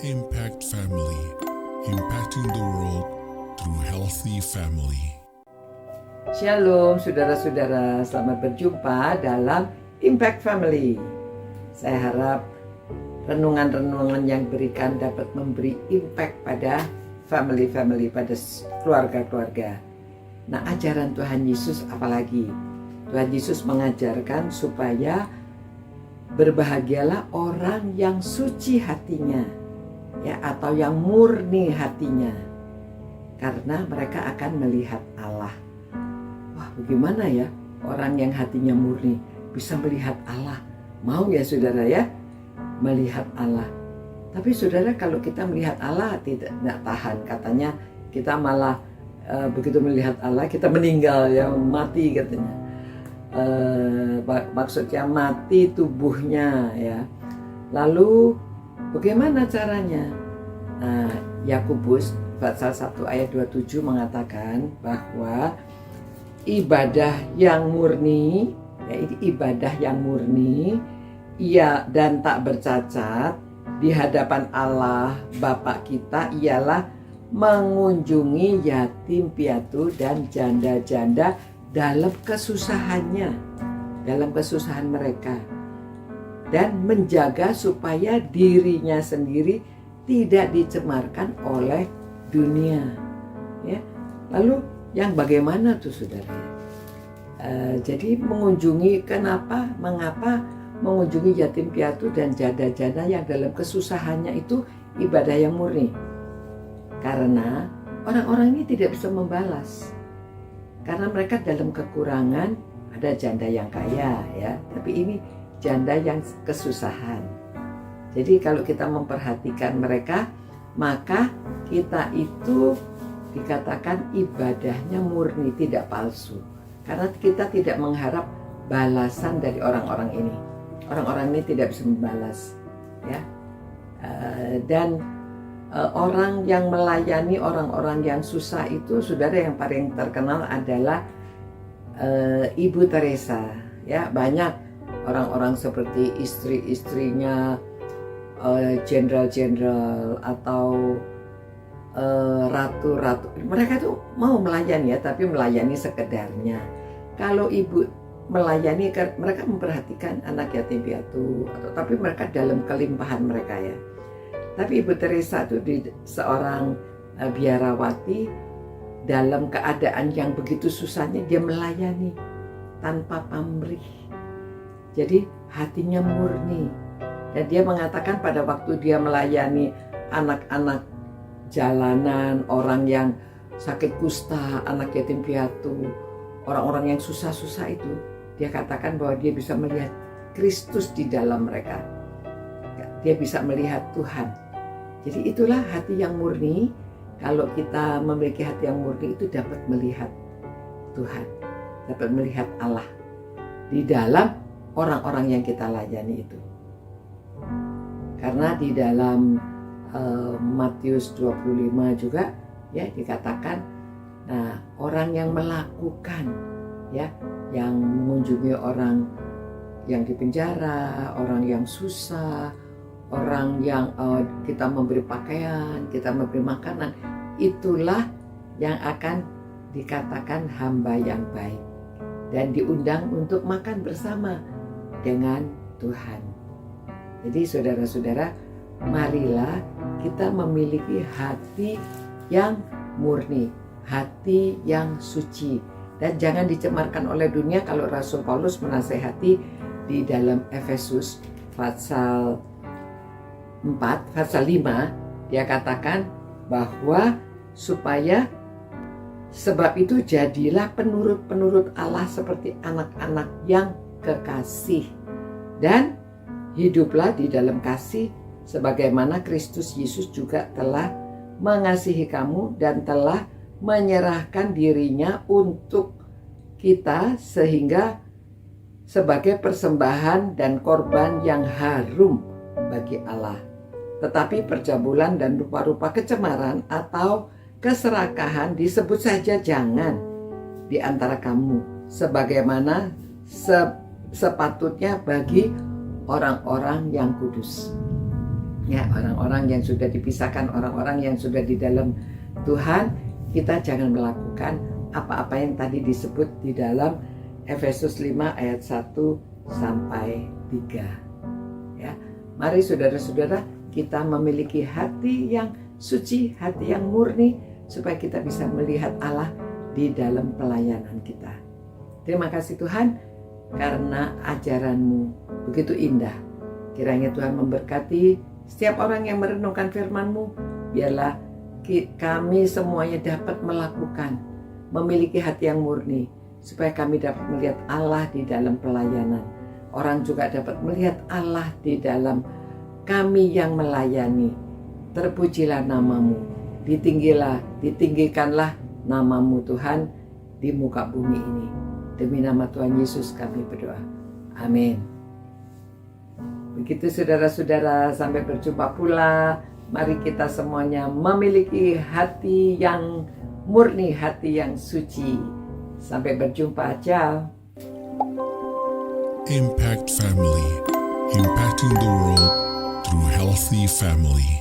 Impact Family, impacting the world through healthy family. Shalom saudara-saudara, selamat berjumpa dalam Impact Family. Saya harap renungan-renungan yang diberikan dapat memberi impact pada family-family, pada keluarga-keluarga. Nah, ajaran Tuhan Yesus apalagi? Tuhan Yesus mengajarkan supaya berbahagialah orang yang suci hatinya, ya, atau yang murni hatinya, karena mereka akan melihat Allah. Wah, bagaimana ya orang yang hatinya murni bisa melihat Allah? Mau ya saudara ya, melihat Allah. Tapi saudara, kalau kita melihat Allah tidak tahan, katanya kita malah begitu melihat Allah kita meninggal, ya, mati katanya. Maksudnya mati tubuhnya, ya. Lalu bagaimana caranya? Nah, Yakobus pasal 1 ayat 27 mengatakan bahwa ibadah yang murni, ya, ibadah yang murni, ia dan tak bercacat di hadapan Allah Bapa kita ialah mengunjungi yatim piatu dan janda-janda dalam kesusahannya, dalam kesusahan mereka, dan menjaga supaya dirinya sendiri tidak dicemarkan oleh dunia, ya. Lalu yang bagaimana tuh saudara? Jadi mengunjungi, mengapa mengunjungi yatim piatu dan janda-janda yang dalam kesusahannya itu ibadah yang murni? Karena orang-orang ini tidak bisa membalas, karena mereka dalam kekurangan. Ada janda yang kaya, ya, tapi ini janda yang kesusahan. Jadi kalau kita memperhatikan mereka, maka kita itu dikatakan ibadahnya murni, tidak palsu. Karena kita tidak mengharap balasan dari orang-orang ini. Orang-orang ini tidak bisa membalas, ya. Dan orang yang melayani orang-orang yang susah itu, saudara, yang paling terkenal adalah Ibu Teresa, ya. Banyak orang-orang seperti istri-istrinya jenderal-jenderal atau ratu-ratu, mereka tuh mau melayani, ya, tapi melayani sekedarnya. Kalau ibu melayani, mereka memperhatikan anak yatim piatu, tapi mereka dalam kelimpahan mereka, ya. Tapi Ibu Teresa itu seorang biarawati, dalam keadaan yang begitu susahnya dia melayani tanpa pamrih. Jadi hatinya murni. Dan dia mengatakan pada waktu dia melayani anak-anak jalanan, orang yang sakit kusta, anak yatim piatu, orang-orang yang susah-susah itu, dia katakan bahwa dia bisa melihat Kristus di dalam mereka. Dia bisa melihat Tuhan. Jadi itulah hati yang murni. Kalau kita memiliki hati yang murni itu dapat melihat Tuhan, dapat melihat Allah di dalam orang-orang yang kita layani itu. Karena di dalam Matius 25 juga, ya, dikatakan, nah, orang yang melakukan, ya, yang mengunjungi orang yang di penjara, orang yang susah, orang yang kita memberi pakaian, kita memberi makanan, itulah yang akan dikatakan hamba yang baik dan diundang untuk makan bersama dengan Tuhan. Jadi saudara-saudara, marilah kita memiliki hati yang murni, hati yang suci, dan jangan dicemarkan oleh dunia. Kalau Rasul Paulus menasehati di dalam Efesus pasal 5, dia katakan bahwa supaya sebab itu jadilah penurut-penurut Allah seperti anak-anak yang kekasih, dan hiduplah di dalam kasih sebagaimana Kristus Yesus juga telah mengasihi kamu dan telah menyerahkan dirinya untuk kita sehingga sebagai persembahan dan korban yang harum bagi Allah. Tetapi percabulan dan rupa-rupa kecemaran atau keserakahan disebut saja jangan di antara kamu, sebagaimana sepatutnya bagi orang-orang yang kudus. Ya, orang-orang yang sudah dipisahkan, orang-orang yang sudah di dalam Tuhan, kita jangan melakukan apa-apa yang tadi disebut di dalam Efesus 5 ayat 1 sampai 3. Ya, mari saudara-saudara, kita memiliki hati yang suci, hati yang murni, supaya kita bisa melihat Allah di dalam pelayanan kita. Terima kasih Tuhan, karena ajaran-Mu begitu indah. Kiranya Tuhan memberkati setiap orang yang merenungkan firman-Mu. Biarlah kami semuanya dapat melakukan, memiliki hati yang murni, supaya kami dapat melihat Allah di dalam pelayanan. Orang juga dapat melihat Allah di dalam kami yang melayani. Terpujilah nama-Mu, ditinggikanlah nama-Mu Tuhan di muka bumi ini. Demi nama Tuhan Yesus kami berdoa. Amin. Begitu saudara-saudara, sampai berjumpa pula. Mari kita semuanya memiliki hati yang murni, hati yang suci. Sampai berjumpa aja. Impact Family, impacting the world through healthy family.